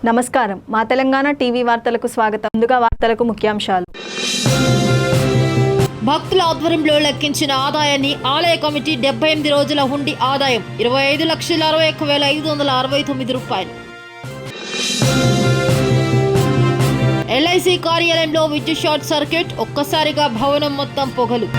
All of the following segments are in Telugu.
నమస్కారం మా తెలంగాణ టీవీ వార్తలకు స్వాగతం. ముందుగా వార్తలకు ముఖ్యాంశాలు. భక్తుల ఆధ్వర్యంలో లెక్కించిన ఆదాయాన్ని ఆలయ కమిటీ 78 రోజుల హుండీ ఆదాయం 25,61,569 రూపాయలు. ఎల్ఐసి కార్యాలయంలో విద్యుత్ షార్ట్ సర్క్యూట్, ఒక్కసారిగా భవనం మొత్తం పొగలు.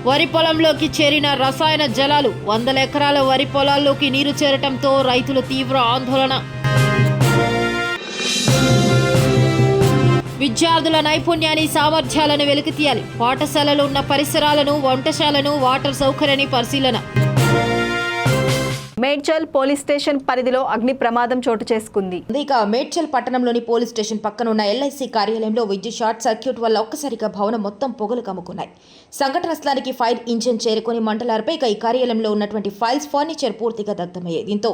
వరి పొలంలోకి చేరిన రసాయన జలాలు, 100 ఎకరాల వరి పొలాల్లోకి నీరు చేరటంతో రైతులు తీవ్ర ఆందోళన. విద్యార్థుల నైపుణ్యాన్ని, సామర్థ్యాలను వెలికితీయాలి. పాఠశాలలు ఉన్న పరిసరాలను, వంటశాలను, వాటర్ సౌకర్యాన్ని పరిశీలన. మేడ్చల్ పోలీస్ స్టేషన్ పరిధిలో అగ్ని ప్రమాదం చోటు చేసుకుంది. ఇక మేడ్చల్ పట్టణంలోని పోలీస్ స్టేషన్ పక్కన ఉన్న ఎల్ఐసి కార్యాలయంలో విద్యుత్ షార్ట్ సర్క్యూట్ వల్ల ఒక్కసారిగా భవనం మొత్తం పొగలు కమ్ముకున్నాయి. సంఘటన స్థలానికి ఫైర్ ఇంజిన్ చేరుకుని మంటలార్పై ఈ కార్యాలయంలో ఉన్నటువంటి ఫైల్స్, ఫర్నిచర్ పూర్తిగా దగ్ధమయ్యాయి. దీంతో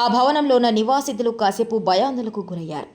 ఆ భవనంలో ఉన్న నివాసితులు కాసేపు భయాందోళనకు గురయ్యారు.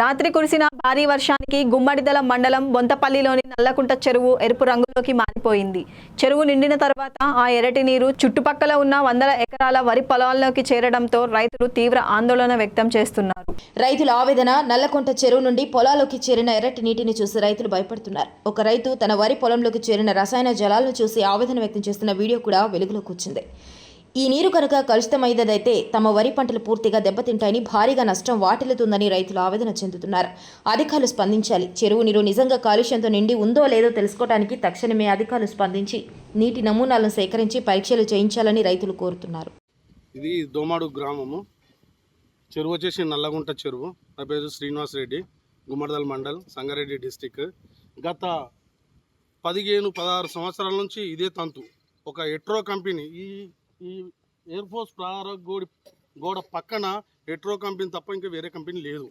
రాత్రి కురిసిన భారీ వర్షానికి గుమ్మడిదల మండలం బొంతపల్లిలోని నల్లకుంట చెరువు ఎరుపు రంగులోకి మారిపోయింది. చెరువు నిండిన తర్వాత ఆ ఎర్రటి నీరు చుట్టుపక్కల ఉన్న 100 ఎకరాల వరి పొలాల్లోకి చేరడంతో రైతులు తీవ్ర ఆందోళన వ్యక్తం చేస్తున్నారు. రైతుల ఆవేదన. నల్లకుంట చెరువు నుండి పొలాల్లోకి చేరిన ఎర్రటి నీటిని చూసి రైతులు భయపడుతున్నారు. ఒక రైతు తన వరి పొలంలోకి చేరిన రసాయన జలాలను చూసి ఆవేదన వ్యక్తం చేస్తున్న వీడియో కూడా వెలుగులోకి వచ్చింది. ఈ నీరు కనుక కలుషితమైనదైతే తమ వరి పంటలు పూర్తిగా దెబ్బతింటాయని, భారీగా నష్టం వాటిల్లుతుందని రైతులు ఆవేదన చెందుతున్నారు. అధికారులు స్పందించాలి. చెరువు నీరు నిజంగా కాలుష్యంతో నిండి ఉందో లేదో తెలుసుకోవడానికి తక్షణమే అధికారులు స్పందించి నీటి నమూనాలను సేకరించి పరీక్షలు చేయించాలని రైతులు కోరుతున్నారు. ఇది దోమాడు గ్రామము. చెరువు వచ్చేసి నల్లగుంట చెరువు. నా పేరు శ్రీనివాస్ రెడ్డి, గుమ్మడిదల మండల్, సంగారెడ్డి డిస్టిక్. గత 15-16 సంవత్సరాల నుంచి ఇదే తంతు. ఒక ఎట్రో కంపెనీ ఈ ఎయిర్ ఫోర్స్ గోడ పక్కన ఎట్రో కంపెనీ తప్ప ఇంకా వేరే కంపెనీ లేదు.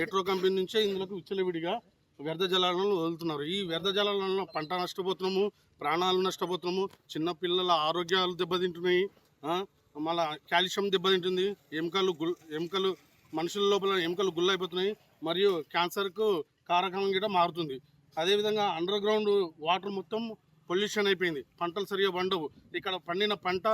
ఎట్రో కంపెనీ నుంచే ఇందులోకి విచ్చలవిడిగా వ్యర్థ జలాలను వదులుతున్నారు. ఈ వ్యర్థ జలాలలో పంట నష్టపోతున్నాము, ప్రాణాలు నష్టపోతున్నాము, చిన్నపిల్లల ఆరోగ్యాలు దెబ్బతింటున్నాయి, మళ్ళీ కాల్షియం దెబ్బతింటుంది, ఎముకలు మనుషుల లోపల ఎముకలు గుల్లైపోతున్నాయి, మరియు క్యాన్సర్కు కారకంగా కూడా మారుతుంది. అదేవిధంగా అండర్ గ్రౌండ్ వాటర్ మొత్తం పొల్యూషన్ అయిపోయింది. పంటలు సరిగా పండవు. ఇక్కడ పండిన పంట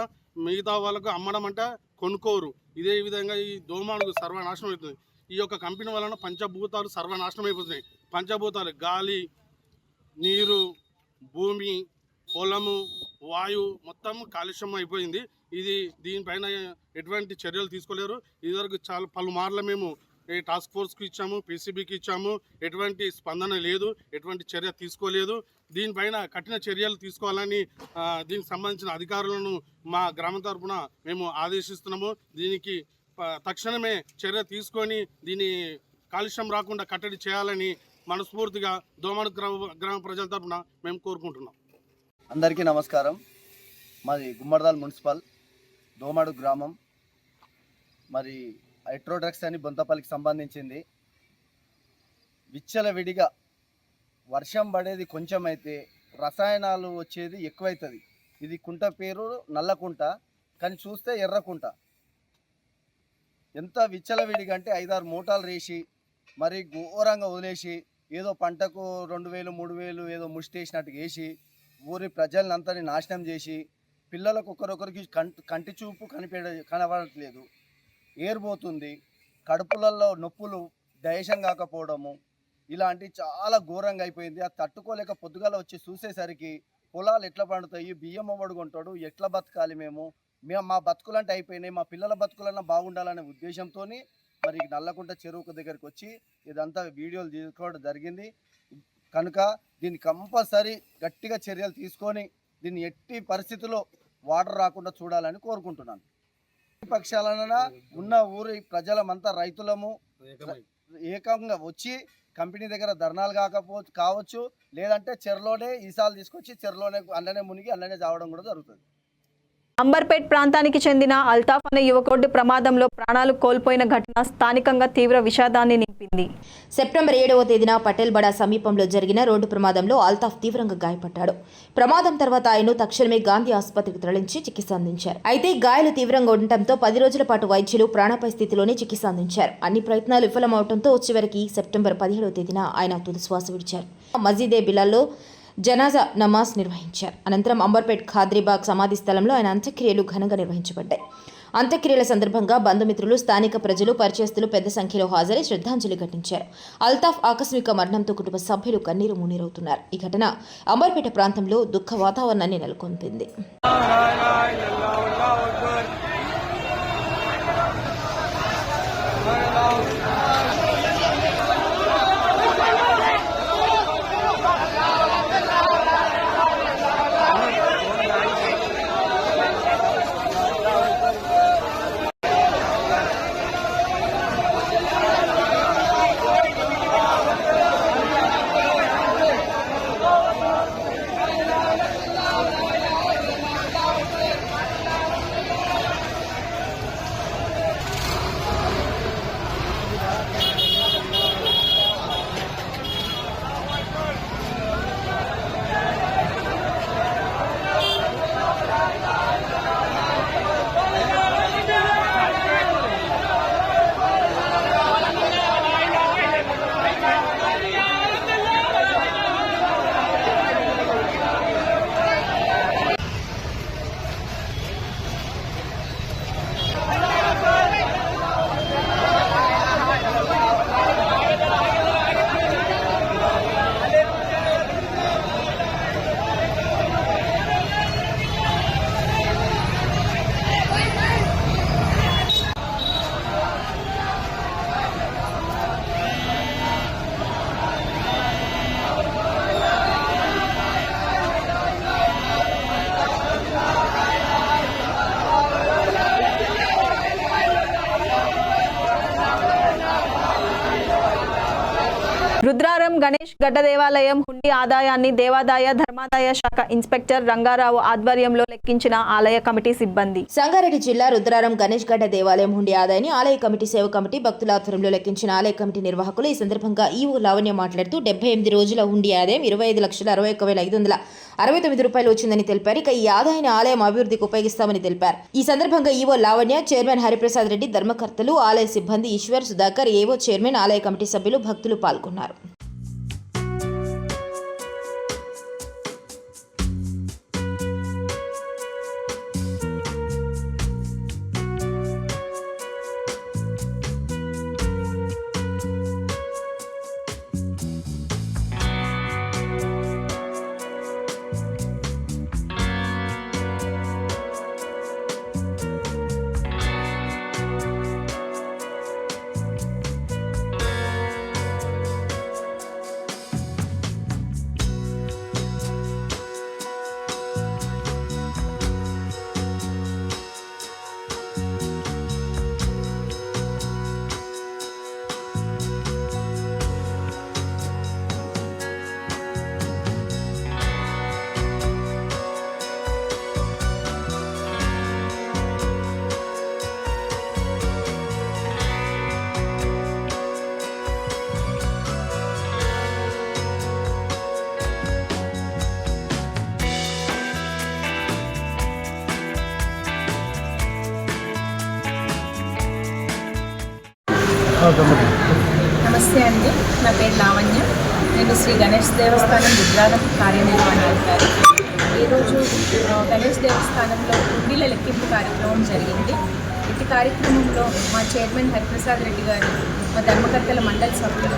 మిగతా వాళ్ళకు అమ్మడం అంటే కొనుక్కోరు. ఇదే విధంగా ఈ దోమాడు సర్వనాశనం అవుతుంది. ఈ యొక్క కంపెనీ వలన పంచభూతాలు సర్వనాశనం అయిపోతున్నాయి. పంచభూతాలు గాలి, నీరు, భూమి, పొలము, వాయువు మొత్తం కాలుష్యం అయిపోయింది. దీనిపైన ఎటువంటి చర్యలు తీసుకోలేరు. ఇదివరకు చాలా పలుమార్లు మేము టాస్క్ ఫోర్స్కి ఇచ్చాము, పీసీబీకి ఇచ్చాము. ఎటువంటి స్పందన లేదు, ఎటువంటి చర్య తీసుకోలేదు. దీనిపైన కఠిన చర్యలు తీసుకోవాలని దీనికి సంబంధించిన అధికారులను మా గ్రామం తరఫున మేము ఆదేశిస్తున్నాము. దీనికి తక్షణమే చర్య తీసుకొని దీని కాలుష్యం రాకుండా కట్టడి చేయాలని మనస్ఫూర్తిగా దోమాడు గ్రామ ప్రజల తరఫున మేము కోరుకుంటున్నాం. అందరికీ నమస్కారం. మాది గుమ్మడిదల మున్సిపల్ దోమాడు గ్రామం. మరి హైడ్రో డ్రగ్స్ అని బొంతపల్లికి సంబంధించింది. విచ్చలవిడిగా వర్షం పడేది కొంచెం అయితే రసాయనాలు వచ్చేది ఎక్కువైతుంది. ఇది కుంట పేరు నల్లకుంట, కానీ చూస్తే ఎర్రకుంట. ఎంత విచ్చలవిడిగా అంటే 5-6 మూటాలు రేసి మరి ఘోరంగా వదిలేసి ఏదో పంటకు 2000 3000 ఏదో ముష్టేసినట్టుగా వేసి ఊరి ప్రజలందరినీ నాశనం చేసి పిల్లలకు ఒకరొకరికి కంటి చూపు కనబడట్లేదు, ఏర్పోతుంది, కడుపులలో నొప్పులు డైజెషన్ కాకపోవడము, ఇలాంటి చాలా ఘోరంగా అయిపోయింది. అది తట్టుకోలేక పొద్దుగాల వచ్చి చూసేసరికి పొలాలు ఎట్లా పండుతాయి, బియ్యం అవ్వడు కొంటాడు, ఎట్లా బతకాలి మేము మా బతుకులంటే అయిపోయినాయి, మా పిల్లల బతుకులన్నా బాగుండాలనే ఉద్దేశంతో మరి నల్లకుంట చెరువుకు దగ్గరికి వచ్చి ఇదంతా వీడియోలు తీసుకోవడం జరిగింది. కనుక దీన్ని కంపల్సరీ గట్టిగా చర్యలు తీసుకొని దీన్ని ఎట్టి పరిస్థితుల్లో వాటర్ రాకుండా చూడాలని కోరుకుంటున్నాను. పక్షాలన ఉన్న ఊరి ప్రజలమంతా రైతులము ఏకంగా వచ్చి కంపెనీ దగ్గర ధర్నాలు కావచ్చు, లేదంటే చెరువులోనే ఈసాలు తీసుకొచ్చి చెరువులోనే అల్లనే మునిగి అల్లనే చావడం కూడా జరుగుతుంది. అంబర్పేట్ ప్రాంతానికి చెందిన అల్తాఫ్ అనే యువకుడి ప్రమాదంలో ప్రాణాలు కోల్పోయిన ఘటన స్థానికంగా తీవ్ర విషాదాన్ని నింపింది. సెప్టెంబర్ 7వ తేదీన పటేల్ బడా సమీపంలో జరిగిన రోడ్డు ప్రమాదంలో అల్తాఫ్ తీవ్రంగా గాయపడ్డాడు. ప్రమాదం తర్వాత ఆయన్ను తక్షణమే గాంధీ ఆసుపత్రికి తరలించి చికిత్స అందించారు. అయితే గాయాలు తీవ్రంగా ఉండటంతో 10 రోజుల పాటు వైద్యులు ప్రాణాపాయ స్థితిలోనే చికిత్స అందించారు. అన్ని ప్రయత్నాలు విఫలమవడంతో చివరికి సెప్టెంబర్ 17వ తేదీన ఆయన తుది శ్వాస విడిచారు. మజీదే బిలాల్లో జనాజా నమాజ్ నిర్వహించారు. అనంతరం అంబర్పేట్ ఖాద్రీబాగ్ సమాధి స్థలంలో ఆయన అంత్యక్రియలు ఘనంగా నిర్వహించబడ్డాయి. అంత్యక్రియల సందర్భంగా బంధుమిత్రులు, స్థానిక ప్రజలు, పరిచయస్తులు పెద్ద సంఖ్యలో హాజరై శ్రద్ధాంజలి ఘటించారు. అల్తాఫ్ ఆకస్మిక మరణంతో కుటుంబ సభ్యులు కన్నీరు మున్నీరవుతున్నారు. ఈ ఘటన అంబర్పేట ప్రాంతంలో దుఃఖ వాతావరణాన్ని నెలకొల్పింది. రుద్రారం గణేష్ గడ్డ దేవాలయం హుండీ ఆదాయాన్ని దేవాదాయ ధర్మాదాయ శాఖ ఇన్స్పెక్టర్ రంగారావు ఆధ్వర్యంలో లెక్కించిన ఆలయ కమిటీ సిబ్బంది. సంగారెడ్డి జిల్లా రుద్రారం గణేష్ గడ్డ దేవాలయం హుండీ ఆదాయాన్ని ఆలయ కమిటీ సేవ కమిటీ భక్తుల ఆధ్వర్యంలో లెక్కించిన ఆలయ కమిటీ నిర్వాహకులు. ఈ సందర్భంగా ఈవో లావణ్య మాట్లాడుతూ 78 రోజుల హుండీ ఆదాయం 25,61,569 రూపాయలు వచ్చిందని తెలిపారు. ఇక ఈ ఆదాయాన్ని ఆలయం అభివృద్ధికి ఉపయోగిస్తామని తెలిపారు. ఈ సందర్భంగా ఈవో లావణ్య, చైర్మన్ హరిప్రసాద్ రెడ్డి, ధర్మకర్తలు, ఆలయ సిబ్బంది ఈశ్వర్, సుధాకర్, ఏవో, చైర్మన్, ఆలయ కమిటీ సభ్యులు, భక్తులు పాల్గొన్నారు. నమస్తే అండి, నా పేరు లావణ్య. నేను శ్రీ గణేష్ దేవస్థానం గుజరాత్ కార్యనిర్వహణాధికారి. ఈరోజు గణేష్ దేవస్థానంలో కుండీల లెక్కింపు కార్యక్రమం జరిగింది. ఇటు కార్యక్రమంలో మా చైర్మన్ హరిప్రసాద్ రెడ్డి గారు, మా ధర్మకర్తల మండలి సభ్యులు,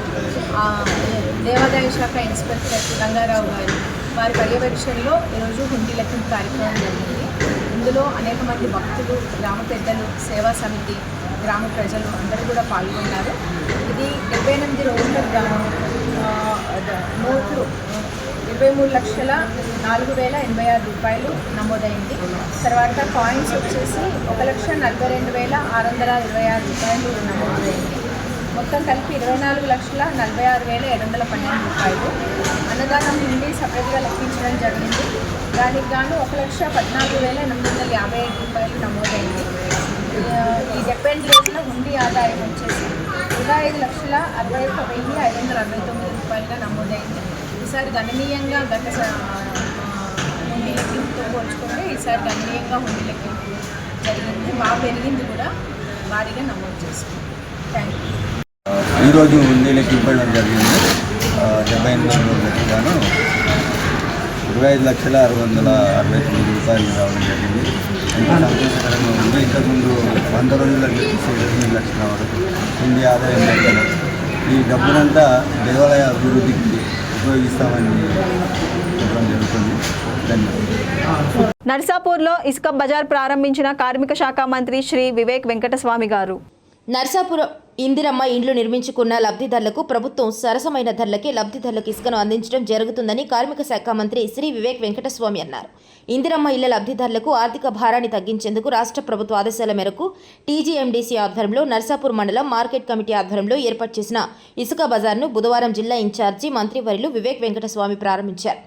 దేవాదాయ శాఖ ఇన్స్పెక్టర్ రంగారావు గారు వారి పర్యవేక్షణలో ఈరోజు హుండీ లెక్కింపు కార్యక్రమం జరిగింది. ఇందులో అనేక మంది భక్తులు, గ్రామ పెద్దలు, సేవా సమితి, గ్రామ ప్రజలు అందరూ కూడా పాల్గొన్నారు. ఇది 78 రోజుల నోట్లు 23,04,086 రూపాయలు నమోదైంది. తర్వాత కాయిన్స్ వచ్చేసి 1,42,626 రూపాయలు నమోదైంది. మొత్తం కలిపి 24,46,712 రూపాయలు. అన్నదానం నుండి సపరేట్గా లెక్కించడం జరిగింది. దానికి గాను 1,14,855 రూపాయలు నమోదైంది. ఈ 70 రోజుల హుండీ ఆదాయం వచ్చేసి 25,61,569 రూపాయలుగా నమోదైంది. ఈసారి గణనీయంగా గత హుండీ లెక్కింపుతో పోల్చుకుంటే ఈసారి గణనీయంగా హుండీ లెక్కింపు జరిగింది. బాగా పెరిగింది కూడా, భారీగా నమోదు చేసుకుంది. Thank you. ఈరోజు హుండీ లెక్కింపడం జరిగింది. 78 రోజులకు గాను 25,669 రూపాయలు రావడం జరిగింది. ఎంతో సంతోషకరంగా ఉంది. ఇంతకుముందు 100 రోజులకు 8 లక్షల వరకు హుండీ ఆదాయం జరిగింది. ఈ డబ్బునంతా దేవాలయ అభివృద్ధికి ఉపయోగిస్తామని చెప్పడం జరుగుతుంది. ధన్యవాదాలు. నర్సాపూర్లో ఇసుక బజార్ ప్రారంభించిన కార్మిక శాఖ మంత్రి శ్రీ వివేక్ వెంకటస్వామి గారు. నర్సాపురం ఇందిరమ్మ ఇండ్లు నిర్మించుకున్న లబ్ధిదారులకు ప్రభుత్వం సరసమైన ధరలకే లబ్ధిదారులకు ఇసుకను అందించడం జరుగుతుందని కార్మిక శాఖ మంత్రి శ్రీ వివేక్ వెంకటస్వామి అన్నారు. ఇందిరమ్మ ఇళ్ల లబ్ధిదారులకు ఆర్థిక భారాన్ని తగ్గించేందుకు రాష్ట్ర ప్రభుత్వ ఆదేశాల మేరకు టీజీఎండీసీ ఆధ్వర్యంలో నర్సాపూర్ మండలం మార్కెట్ కమిటీ ఆధ్వర్యంలో ఏర్పాటు చేసిన ఇసుక బజార్ను బుధవారం జిల్లా ఇన్ఛార్జి మంత్రివర్యులు వివేక్ వెంకటస్వామి ప్రారంభించారు.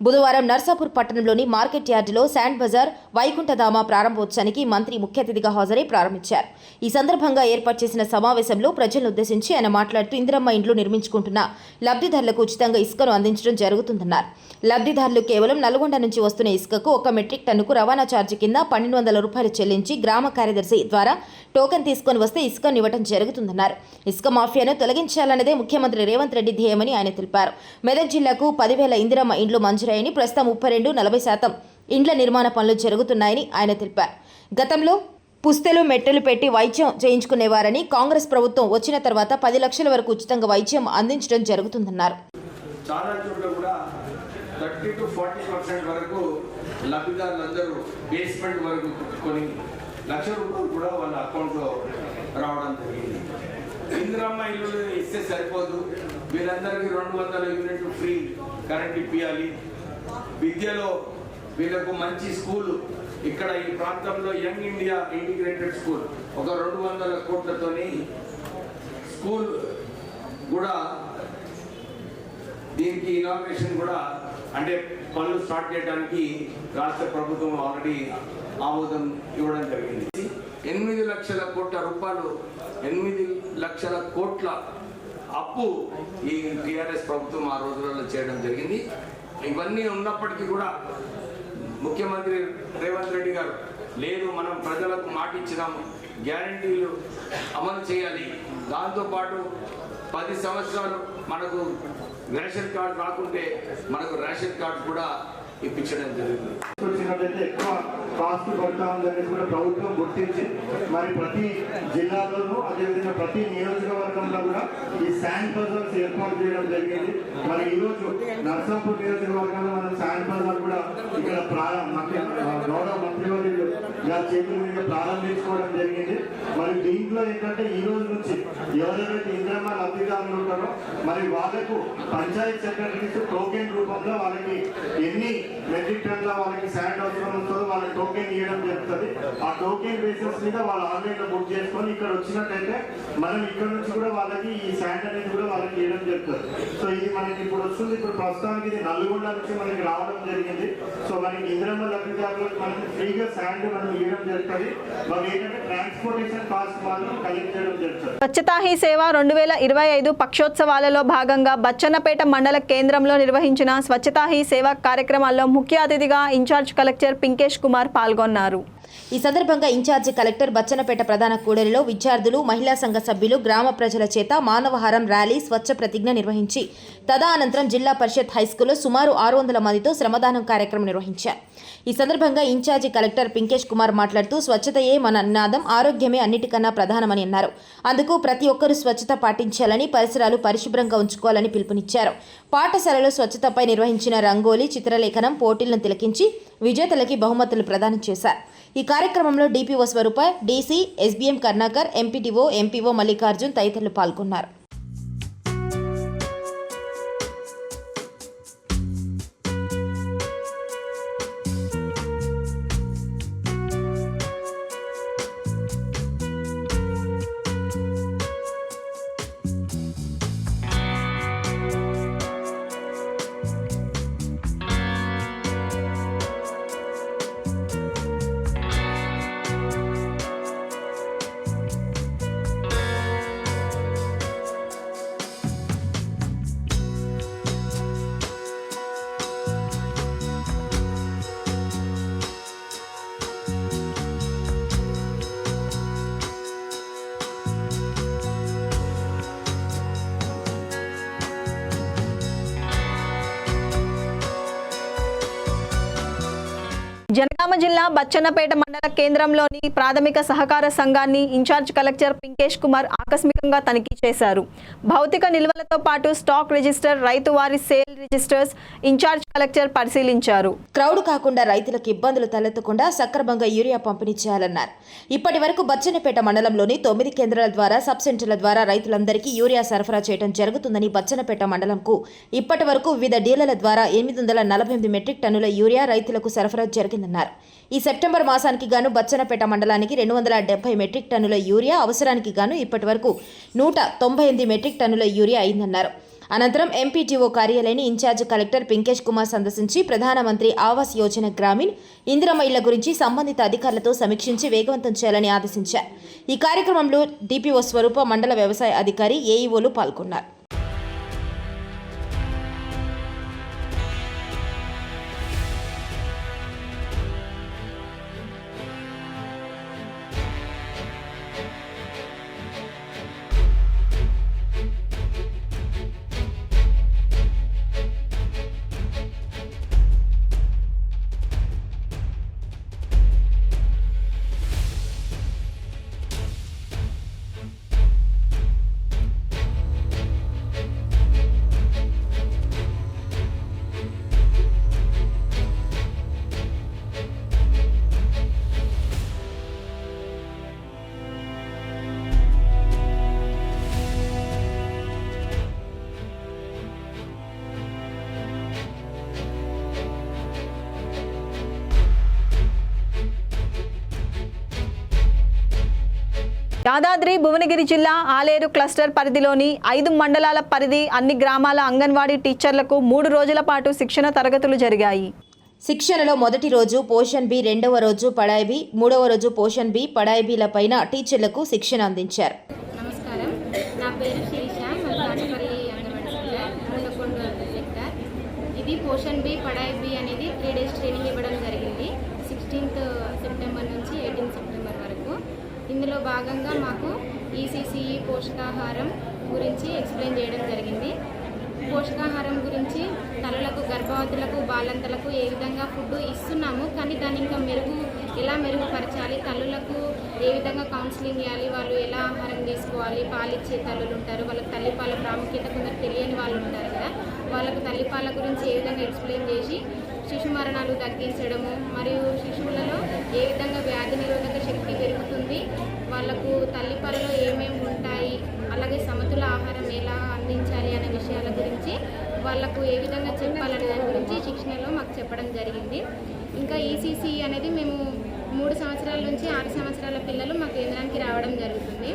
బుధవారం నర్సాపూర్ పట్టణంలోని మార్కెట్ యార్డులో శాండ్ బజార్ వైకుంఠధామ ప్రారంభోత్సవానికి మంత్రి ముఖ్య అతిథిగా హాజరై ప్రారంభించారు. ఈ సందర్భంగా ఏర్పాటు చేసిన సమావేశంలో ప్రజలను ఉద్దేశించి ఆయన మాట్లాడుతూ ఇందిరమ్మ ఇండ్లు నిర్మించుకుంటున్న లబ్ధిదారులకు ఉచితంగా ఇసుకను అందించడం జరుగుతుందన్నారు. లబ్ధిదారులు కేవలం నల్గొండ నుంచి వస్తున్న ఇసుకకు 1 మెట్రిక్ టన్నుకు రవాణా ఛార్జీ కింద 1,200 రూపాయలు చెల్లించి గ్రామ కార్యదర్శి ద్వారా టోకెన్ తీసుకొని వస్తే ఇసుకను ఇవ్వడం జరుగుతుందన్నారు. ఇసుక మాఫియాను తొలగించాలన్నదే ముఖ్యమంత్రి రేవంత్ రెడ్డి ధ్యేయమని ఆయన తెలిపారు. మెదక్ జిల్లాకు 10,000 ఇందిరమ్మ ఇండ్లు మంజూరయ్యాయని, ప్రస్తుతం 32-40% ఇండ్ల నిర్మాణ పనులు జరుగుతున్నాయని ఆయన తెలిపారు. గతంలో పుస్తెలు మెట్టెలు పెట్టి వైద్యం చేయించుకునేవారని, కాంగ్రెస్ ప్రభుత్వం వచ్చిన తర్వాత 10 లక్షల వరకు ఉచితంగా వైద్యం అందించడం జరుగుతుందన్నారు. చాలా చోట్ల కూడా 30 to 40% వరకు లబ్ధిదారులందరూ బేస్మెంట్ వరకు కొని ₹1,00,000 కూడా వాళ్ళ అకౌంట్లో రావడం జరిగింది. ఇందిరమ్మ ఇల్లు ఇస్తే సరిపోదు, వీళ్ళందరికీ 200 యూనిట్లు ఫ్రీ కరెంట్ ఇప్పించాలి. విద్యలో వీళ్ళకు మంచి స్కూల్, ఇక్కడ ఈ ప్రాంతంలో యంగ్ ఇండియా ఇంటిగ్రేటెడ్ స్కూల్ ఒక 200 కోట్లతోని స్కూల్ కూడా, దీనికి ఇనాగ్రేషన్ కూడా అంటే పనులు స్టార్ట్ చేయడానికి రాష్ట్ర ప్రభుత్వం ఆల్రెడీ ఆమోదం ఇవ్వడం జరిగింది. 8 లక్షల కోట్ల రూపాయలు, 8 లక్షల కోట్ల అప్పు ఈ టీఆర్ఎస్ ప్రభుత్వం ఆ రోజులలో చేయడం జరిగింది. ఇవన్నీ ఉన్నప్పటికీ కూడా ముఖ్యమంత్రి రేవంత్ రెడ్డి గారు లేదు, మనం ప్రజలకు మాట ఇచ్చినాము, గ్యారంటీలు అమలు చేయాలి, దాంతోపాటు 10 సంవత్సరాలు మనకు రేషన్ కార్డు రాకుంటే మనకు రేషన్ కార్డు కూడా ఇప్పించడం జరిగింది. వచ్చినట్లయితే ఎక్కువ కాస్ట్ పడతా ఉందనేది కూడా ప్రభుత్వం గుర్తించి మరి ప్రతి జిల్లాలోనూ అదేవిధంగా ప్రతి నియోజకవర్గంలో కూడా ఈ శాండ్ బజార్స్ ఏర్పాటు చేయడం జరిగింది. మరి ఈరోజు నర్సాపూర్ నియోజకవర్గంలో మనం శాండ్ బజార్ కూడా ఇక్కడ గౌరవ మంత్రివర్యులు గారి చేతుల మీద ప్రారంభించుకోవడం జరిగింది. మరి దీంట్లో ఏంటంటే ఈ రోజు నుంచి ఎవరెవరైతే ఇందిరమ్మ లబ్ధిదారులు ఉంటారో మరి వాళ్ళకు పంచాయత్ సెక్రటరీస్ టోకెన్ రూపంలో వాళ్ళకి ఎన్ని మెట్రిక్ టన్ల వాళ్ళకి శాండ్ అవసరం ఉంటుందో వాళ్ళకి టోకెన్ ఇవ్వడం జరుగుతుంది. ఆ టోకెన్ బేసిస్ మీద వాళ్ళు ఆన్లైన్లో బుక్ చేసుకొని ఇక్కడ వచ్చినట్టయితే మనం ఇక్కడ నుంచి కూడా వాళ్ళకి ఈ శాండ్ అనేది కూడా వాళ్ళకి ఇవ్వడం జరుగుతుంది. సో ఇది మనకి ఇప్పుడు వస్తుంది. ఇప్పుడు ప్రస్తుతానికి ఇది నల్గొండ నుంచి మనకి రావడం జరిగింది. సో మనకి ఇందిరమ్మ లబ్ధిదారులకు మనకి ఫ్రీగా శాండ్ మనం ఇవ్వడం జరుగుతుంది. వాళ్ళు ఏంటంటే ట్రాన్స్పోర్టేషన్ కాస్ట్ మాత్రం కలెక్ట్ చేయడం జరుగుతుంది. స్వచ్ఛతా హీ సేవ 2025 పక్షోత్సవాలలో భాగంగా బచ్చన్నపేట మండల కేంద్రంలో నిర్వహించిన స్వచ్ఛతా హీ సేవ కార్యక్రమాల్లో ముఖ్య అతిథిగా ఇన్ఛార్జ్ కలెక్టర్ పింకేష్ కుమార్ పాల్గొన్నారు. ఈ సందర్భంగా ఇన్ఛార్జి కలెక్టర్ బచ్చన్నపేట ప్రధాన కూడలిలో విద్యార్థులు, మహిళా సంఘ సభ్యులు, గ్రామ ప్రజల చేత మానవహారం ర్యాలీ, స్వచ్ఛ ప్రతిజ్ఞ నిర్వహించి తదనంతరం జిల్లా పరిషత్ హైస్కూల్లో సుమారు 600 మందితో శ్రమదానం కార్యక్రమం నిర్వహించారు. ఈ సందర్భంగా ఇన్ఛార్జి కలెక్టర్ పింకేష్ కుమార్ మాట్లాడుతూ స్వచ్ఛతయే మన నినాదం, ఆరోగ్యమే అన్నిటికన్నా ప్రధానమని అన్నారు. అందుకు ప్రతి ఒక్కరూ స్వచ్ఛత పాటించాలని, పరిసరాలు పరిశుభ్రంగా ఉంచుకోవాలని పిలుపునిచ్చారు. పాఠశాలలో స్వచ్ఛతపై నిర్వహించిన రంగోలీ, చిత్రలేఖనం పోటీలను తిలకించి విజేతలకి బహుమతులు ప్రదానం చేశారు. ఈ కార్యక్రమంలో DPO Swarupa, DC, SBM Karnakar, MPTO, MPO Mallikarjun తదితరులు పాల్గొన్నారు. జనగామ జిల్లా బచ్చన్నపేట మండల కేంద్రంలోని ప్రాథమిక సహకార సంఘాన్ని ఇన్ఛార్జ్ కలెక్టర్ పింకేష్ కుమార్ ఆకస్మికంగా తనిఖీ చేశారు. భౌతిక నిల్వలతో పాటు స్టాక్ రిజిస్టర్, రైతువారీ సేల్ రిజిస్టర్స్ ఇన్ఛార్జ్ కలెక్టర్ పరిశీలించారు. క్రౌడ్ కాకుండా రైతులకు ఇబ్బందులు తలెత్తకుండా సక్రమంగా యూరియా పంపిణీ చేయాలన్నారు. ఇప్పటి వరకు బచ్చన్నపేట మండలంలోని 9 కేంద్రాల ద్వారా, సబ్ సెంటర్ల ద్వారా రైతులందరికీ యూరియా సరఫరా చేయడం జరుగుతుందని, బచ్చన్నపేట మండలంకు ఇప్పటి వరకు వివిధ డీలర్ల ద్వారా 848 మెట్రిక్ టన్నుల యూరియా రైతులకు సరఫరా జరిగిందన్నారు. ఈ సెప్టెంబర్ మాసానికి గాను బచ్చన్నపేట మండలానికి 270 మెట్రిక్ టన్నుల యూరియా, అవసరానికి గాను ఇప్పటి వరకు 198 మెట్రిక్ టన్నుల యూరియా అయిందన్నారు. అనంతరం ఎంపీటీఓ కార్యాలయాన్ని ఇన్ఛార్జ్ కలెక్టర్ పింకేష్ కుమార్ సందర్శించి ప్రధానమంత్రి ఆవాస్ యోజన గ్రామీణ్, ఇందిరమ్మ ఇళ్ల గురించి సంబంధిత అధికారులతో సమీక్షించి వేగవంతం చేయాలని ఆదేశించారు. ఈ కార్యక్రమంలో డిపిఓ స్వరూప, మండల వ్యవసాయ అధికారి, ఏఈఓలు పాల్గొన్నారు. యాదాద్రి భువనగిరి జిల్లా ఆలేరు క్లస్టర్ పరిధిలోని 5 మండలాల పరిధి అన్ని గ్రామాల అంగన్వాడీ టీచర్లకు 3 రోజుల పాటు శిక్షణ తరగతులు జరిగాయి. శిక్షణలో మొదటి రోజు పోషన్ బి, రెండవ రోజు పడాయి బి, మూడవ రోజు పోషన్ బి, పడాయి బిల పైన టీచర్లకు శిక్షణ అందించారు. నమస్కారం, నా పేరు శిరీష, మల్లాచపల్లి అంగన్వాడీ సెక్టర్. ఇది పోషన్ బి, పడాయి బి అనేది 3 డేస్ ట్రైనింగ్ ఇవ్వడం జరిగింది. 16th సెప్టెంబర్ నుంచి 18th సెప్టెంబర్ వరకు. ఇందులో భాగంగా మాకు ఈసీసీఈ పోషకాహారం గురించి ఎక్స్ప్లెయిన్ చేయడం జరిగింది. పోషకాహారం గురించి తల్లులకు, గర్భవతులకు, బాలంతలకు ఏ విధంగా ఫుడ్ ఇస్తున్నాము, కానీ దాన్ని ఇంకా ఎలా మెరుగుపరచాలి, తల్లులకు ఏ విధంగా కౌన్సిలింగ్ ఇవ్వాలి, వాళ్ళు ఎలా ఆహారం తీసుకోవాలి, పాలిచ్చే తల్లులు ఉంటారు, వాళ్ళకి తల్లిపాల ప్రాముఖ్యత కొందరు తెలియని వాళ్ళు ఉంటారు కదా, వాళ్ళకు తల్లిపాల గురించి ఏ విధంగా ఎక్స్ప్లెయిన్ చేసి శిశు మరణాలు తగ్గించడము, మరియు శిశువులలో ఏ విధంగా వ్యాధి నిరోధక శక్తి పెరుగుతుంది, వాళ్ళకు తల్లిపాలలో ఏమేమి ఉంటాయి, అలాగే సమతుల ఆహారం ఎలా అందించాలి అనే విషయాల గురించి వాళ్ళకు ఏ విధంగా చెప్పాలనే దాని గురించి శిక్షణలో మాకు చెప్పడం జరిగింది. ఇంకా ఈసీసీ అనేది మేము 3 సంవత్సరాల నుంచి 6 సంవత్సరాల పిల్లలు మా కేంద్రానికి రావడం జరుగుతుంది.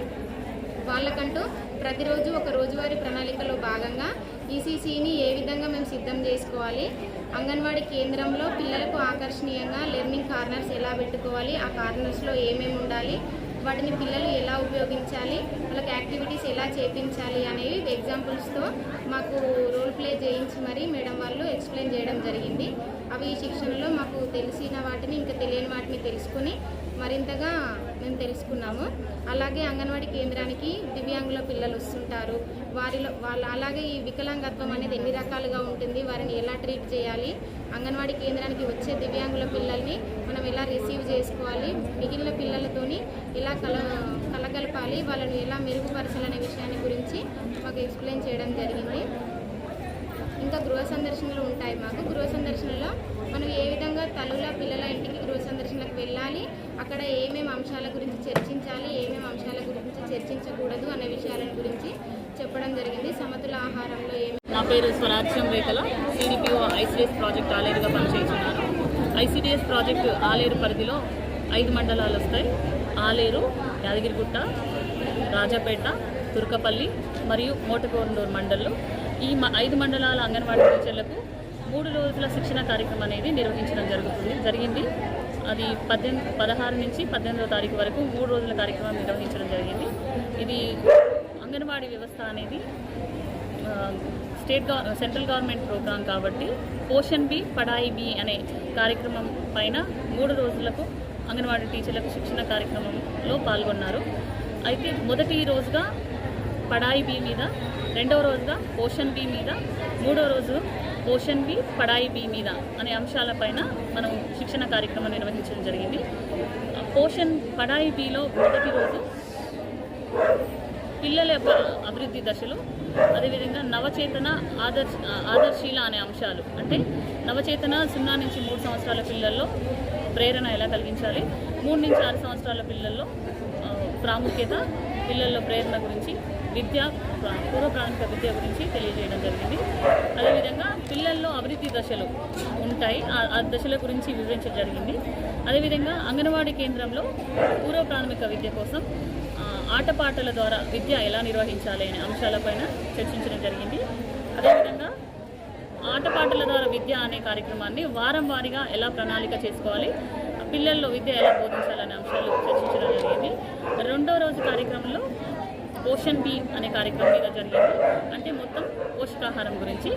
వాళ్ళకంటూ ప్రతిరోజు ఒక రోజువారీ ప్రణాళికలో భాగంగా ఈసీసీని ఏ విధంగా మేము సిద్ధం చేసుకోవాలి, అంగన్వాడీ కేంద్రంలో పిల్లలకు ఆకర్షణీయంగా లెర్నింగ్ కార్నర్స్ ఎలా పెట్టుకోవాలి, ఆ కార్నర్స్లో ఏమేమి ఉండాలి, వాటిని పిల్లలు ఎలా ఉపయోగించాలి, వాళ్ళకి యాక్టివిటీస్ ఎలా చేయించాలి అనేవి ఎగ్జాంపుల్స్తో మాకు రోల్ ప్లే చేయించి మరి మేడం వాళ్ళు ఎక్స్ప్లెయిన్ చేయడం జరిగింది. అవి ఈ శిక్షణలో మాకు తెలిసిన వాటిని ఇంకా తెలియని వాటిని తెలుసుకుని మరింతగా మేము తెలుసుకున్నాము. అలాగే అంగన్వాడీ కేంద్రానికి దివ్యాంగుల పిల్లలు వస్తుంటారు. అలాగే ఈ వికలాంగత్వం అనేది ఎన్ని రకాలుగా ఉంటుంది, వారిని ఎలా ట్రీట్ చేయాలి, అంగన్వాడీ కేంద్రానికి వచ్చే దివ్యాంగుల పిల్లల్ని మనం ఎలా రిసీవ్ చేసుకోవాలి, మిగిలిన పిల్లలతోని ఎలా కలగలపాలి, వాళ్ళని ఎలా మెరుగుపరచాలనే విషయాన్ని గురించి మాకు ఎక్స్ప్లెయిన్ చేయడం జరిగింది. ఇంకా గృహ సందర్శనలు ఉంటాయి మాకు. గృహ సందర్శనలో మనం ఏ విధంగా తల్లుల పిల్లల ఇంటికి గృహ సందర్శనలకు వెళ్ళాలి, అక్కడ ఏమేమి అంశాల గురించి చర్చించాలి, ఏమేమి అంశాల గురించి చర్చించకూడదు అనే విషయాల గురించి చెప్పడం జరిగింది. సమతుల ఆహారంలో నా పేరు స్వరాజ్యం రేఖల, సిడిపిఓ ఐసిడిఎస్ ప్రాజెక్ట్ ఆలేరుగా పనిచేస్తున్నాను. ఐసిడిఎస్ ప్రాజెక్టు ఆలేరు పరిధిలో 5 మండలాలు వస్తాయి. ఆలేరు, యాదగిరిగుట్ట, రాజాపేట, తుర్కపల్లి మరియు మోటకొండూరు మండళ్ళు. ఈ 5 మండలాల అంగన్వాడీ టీచర్లకు 3 రోజుల శిక్షణ కార్యక్రమం అనేది నిర్వహించడం జరిగింది. అది 16 నుంచి 18వ తారీఖు వరకు 3 రోజుల కార్యక్రమం నిర్వహించడం జరిగింది. ఇది అంగన్వాడీ వ్యవస్థ అనేది సెంట్రల్ గవర్నమెంట్ ప్రోగ్రాం కాబట్టి పోషన్ బి పడాయి బి అనే కార్యక్రమం పైన 3 రోజులకు అంగన్వాడీ టీచర్లకు శిక్షణ కార్యక్రమంలో పాల్గొన్నారు. అయితే మొదటి రోజుగా పడాయి బి మీద, రెండవ రోజుగా పోషన్ బి మీద, మూడవ రోజు పోషన్ బి పడాయి బి మీద అనే అంశాలపైన మనం శిక్షణ కార్యక్రమం నిర్వహించడం జరిగింది. పోషన్ పడాయి బిలో మొదటి రోజు పిల్లల యొక్క అభివృద్ధి దశలు, అదేవిధంగా నవచేతన ఆదర్శీల అనే అంశాలు. అంటే నవచేతన 0 నుంచి 3 సంవత్సరాల పిల్లల్లో ప్రేరణ ఎలా కలిగించాలి, 3 నుంచి 6 సంవత్సరాల పిల్లల్లో ప్రాముఖ్యత, పిల్లల్లో ప్రేరణ గురించి, పూర్వ ప్రాథమిక విద్య గురించి తెలియజేయడం జరిగింది. అదేవిధంగా పిల్లల్లో అభివృద్ధి దశలు ఉంటాయి, ఆ దశల గురించి వివరించడం జరిగింది. అదేవిధంగా అంగన్వాడీ కేంద్రంలో పూర్వ ప్రాథమిక విద్య కోసం ఆటపాటల ద్వారా విద్య ఎలా నిర్వహించాలి అనే అంశాలపైన చర్చించడం జరిగింది. అదేవిధంగా ఆటపాటల ద్వారా విద్య అనే కార్యక్రమాన్ని వారం వారీగా ఎలా ప్రణాళిక చేసుకోవాలి, పిల్లల్లో విద్య ఎలా బోధించాలనే అంశాలు చర్చించడం జరిగింది. రెండవ రోజు కార్యక్రమంలో పోషన్ బి అనే కార్యక్రమం మీద జరిగింది. అంటే మొత్తం పోషకాహారం గురించి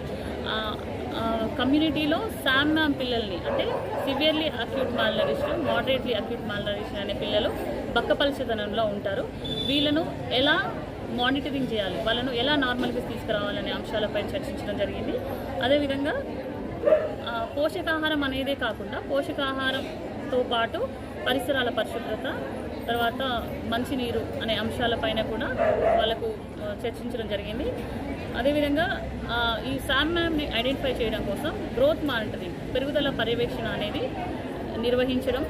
కమ్యూనిటీలో శామ్యామ్ పిల్లల్ని, అంటే సివియర్లీ అక్యూట్ మాల్నరిషన్, మోడరేట్లీ అక్యూట్ మాల్నరిషన్ అనే పిల్లలు బక్కపలిచదనంలో ఉంటారు. వీళ్ళను ఎలా మానిటరింగ్ చేయాలి, వాళ్ళను ఎలా నార్మల్గా తీసుకురావాలనే అంశాలపై చర్చించడం జరిగింది. అదేవిధంగా పోషకాహారం అనేదే కాకుండా పోషకాహారంతో పాటు పరిసరాల పరిశుభ్రత, తర్వాత మంచినీరు అనే అంశాలపైన కూడా వాళ్ళకు చర్చించడం జరిగింది. అదేవిధంగా ఈ శామ్యామ్ని ఐడెంటిఫై చేయడం కోసం గ్రోత్ మానిటరింగ్, పెరుగుదల పర్యవేక్షణ అనేది నిర్వహించడం,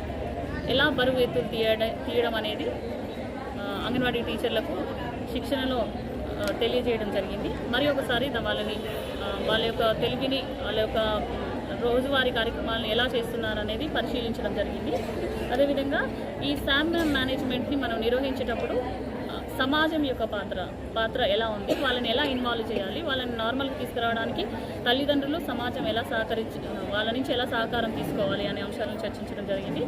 ఎలా బరువు ఎత్తులు తీయడం అనేది అంగన్వాడీ టీచర్లకు శిక్షణలో తెలియజేయడం జరిగింది. మరి ఒకసారి వాళ్ళ యొక్క తెలివిని, వాళ్ళ యొక్క రోజువారీ కార్యక్రమాలను ఎలా చేస్తున్నారు అనేది పరిశీలించడం జరిగింది. అదేవిధంగా ఈ శామ్యామ్ మేనేజ్మెంట్ని మనం నిర్వహించేటప్పుడు సమాజం యొక్క పాత్ర ఎలా ఉంది, వాళ్ళని ఎలా ఇన్వాల్వ్ చేయాలి, వాళ్ళని నార్మల్గా తీసుకురావడానికి తల్లిదండ్రులు, సమాజం ఎలా వాళ్ళ నుంచి ఎలా సహకారం తీసుకోవాలి అనే అంశాలను చర్చించడం జరిగింది.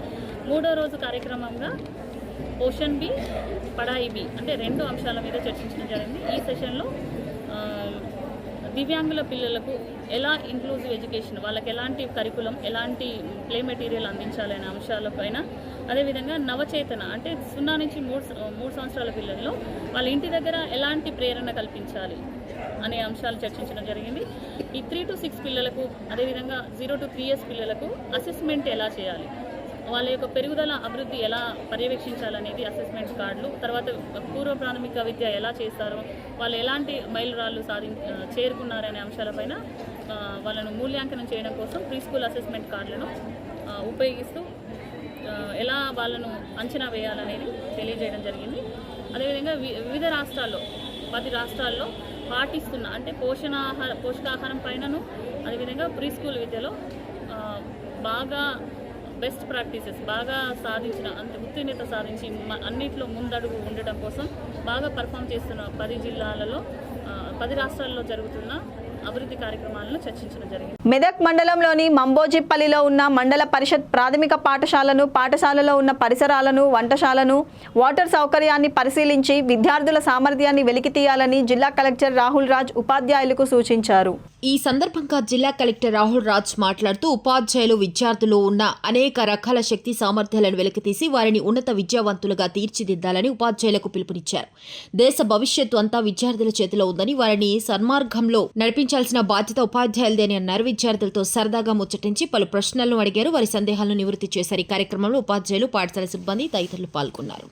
మూడో రోజు కార్యక్రమంగా పోషన్ బి పడాయి బి అంటే 2 అంశాల మీద చర్చించడం జరిగింది. ఈ సెషన్లో దివ్యాంగుల పిల్లలకు ఎలా ఇంక్లూజివ్ ఎడ్యుకేషన్, వాళ్ళకి ఎలాంటి కరికులం, ఎలాంటి ప్లే మెటీరియల్ అందించాలనే అంశాలపైన, అదేవిధంగా నవచేతన అంటే 0 నుంచి 3 సంవత్సరాల పిల్లల్లో వాళ్ళ ఇంటి దగ్గర ఎలాంటి ప్రేరణ కల్పించాలి అనే అంశాలు చర్చించడం జరిగింది. ఈ 3 to 6 పిల్లలకు, అదేవిధంగా 0 to 3 years పిల్లలకు అసెస్మెంట్ ఎలా చేయాలి, వాళ్ళ యొక్క పెరుగుదల అభివృద్ధి ఎలా పర్యవేక్షించాలనేది అసెస్మెంట్ కార్డులు, తర్వాత పూర్వ ప్రాథమిక విద్య ఎలా చేస్తారో, వాళ్ళు ఎలాంటి మైలురాళ్ళు చేరుకున్నారనే అంశాలపైన వాళ్ళను మూల్యాంకనం చేయడం కోసం ప్రీ స్కూల్ అసెస్మెంట్ కార్డులను ఉపయోగిస్తూ ఎలా వాళ్ళను అంచనా వేయాలనేది తెలియజేయడం జరిగింది. అదేవిధంగా వివిధ రాష్ట్రాల్లో 10 రాష్ట్రాల్లో పాటిస్తున్న అంటే పోషకాహారం పైనను, అదేవిధంగా ప్రీ స్కూల్ విద్యలో బాగా బెస్ట్ ప్రాక్టీసెస్, బాగా సాధించిన అంటే ఉత్తీర్ణత సాధించి అన్నింటిలో ముందడుగు ఉండటం కోసం బాగా పర్ఫామ్ చేస్తున్న 10 జిల్లాలలో 10 రాష్ట్రాల్లో జరుగుతున్న అభివృద్ధి కార్యక్రమాలను చర్చించడం జరిగింది. మెదక్ మండలంలోని మంబోజిపల్లిలో ఉన్న మండల పరిషత్ ప్రాథమిక పాఠశాలలో ఉన్న పరిసరాలను, వంటశాలను, వాటర్ సౌకర్యాన్ని పరిశీలించి విద్యార్థుల సామర్థ్యాన్ని వెలికి తీయాలని జిల్లా కలెక్టర్ రాహుల్ రాజ్ ఉపాధ్యాయులకు సూచించారు. ఈ సందర్భంగా జిల్లా కలెక్టర్ రాహుల్ రాజ్ మాట్లాడుతూ ఉపాధ్యాయులు విద్యార్థులు ఉన్న అనేక రకాల శక్తి సామర్థ్యాలను వెలికితీసి వారిని ఉన్నత విద్యావంతులుగా తీర్చిదిద్దాలని ఉపాధ్యాయులకు పిలుపునిచ్చారు. దేశ భవిష్యత్తు అంతా విద్యార్థుల చేతిలో ఉందని, వారిని సన్మార్గంలో నడిపించాల్సిన బాధ్యత ఉపాధ్యాయులదేని అన్నారు. విద్యార్థులతో సరదాగా ముచ్చటించి పలు ప్రశ్నలను అడిగారు. వారి సందేహాలను నివృత్తి చేశారు. ఈ కార్యక్రమంలో ఉపాధ్యాయులు, పాఠశాల సిబ్బంది తదితరులు పాల్గొన్నారు.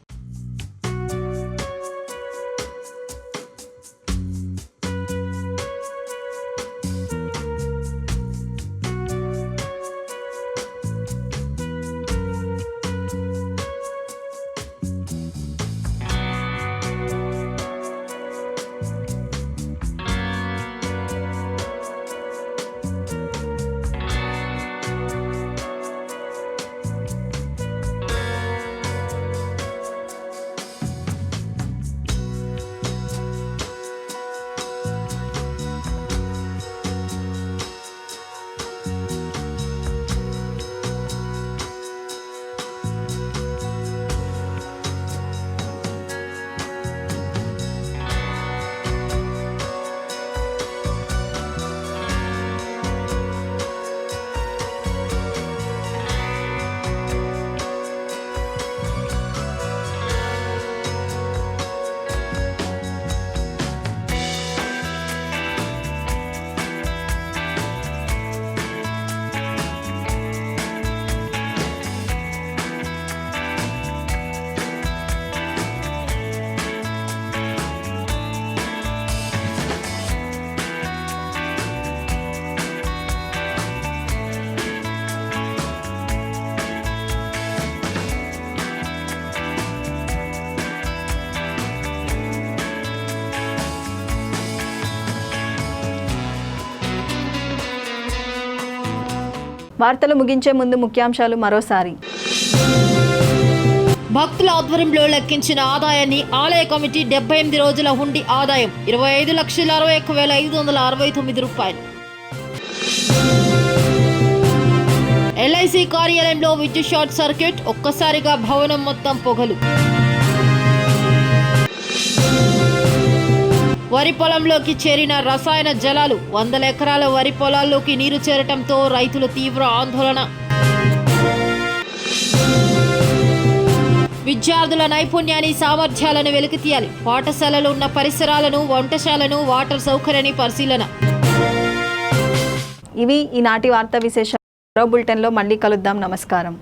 వార్తలు ముగించే ముందు ముఖ్యాంశాలు మరోసారి. భక్తుల ఆధ్వర్యంలో లెక్కించిన ఆదాయాన్ని ఆలయ కమిటీ 78 రోజుల హుండీ ఆదాయం 25,61,569 రూపాయలు. ఎల్ఐసి కార్యాలయంలో విద్యుత్ షార్ట్ సర్క్యూట్, ఒక్కసారిగా భవనం మొత్తం పొగలు. వరి పొలంలోకి చేరిన రసాయన జలాలు, 100 ఎకరాల వరి పొలాల్లోకి నీరు చేరటంతో రైతులు తీవ్ర ఆందోళన. విద్యార్థుల నైపుణ్యాన్ని, సామర్థ్యాలను వెలికితీయాలి. పాఠశాలలో ఉన్న పరిసరాలను, వంటశాలను, వాటర్ సౌకర్యాన్ని పరిశీలన. ఇవి ఈనాటి వార్తా విశేషాలు. మరో బులెటిన్లో మళ్ళీ కలుద్దాం. నమస్కారం.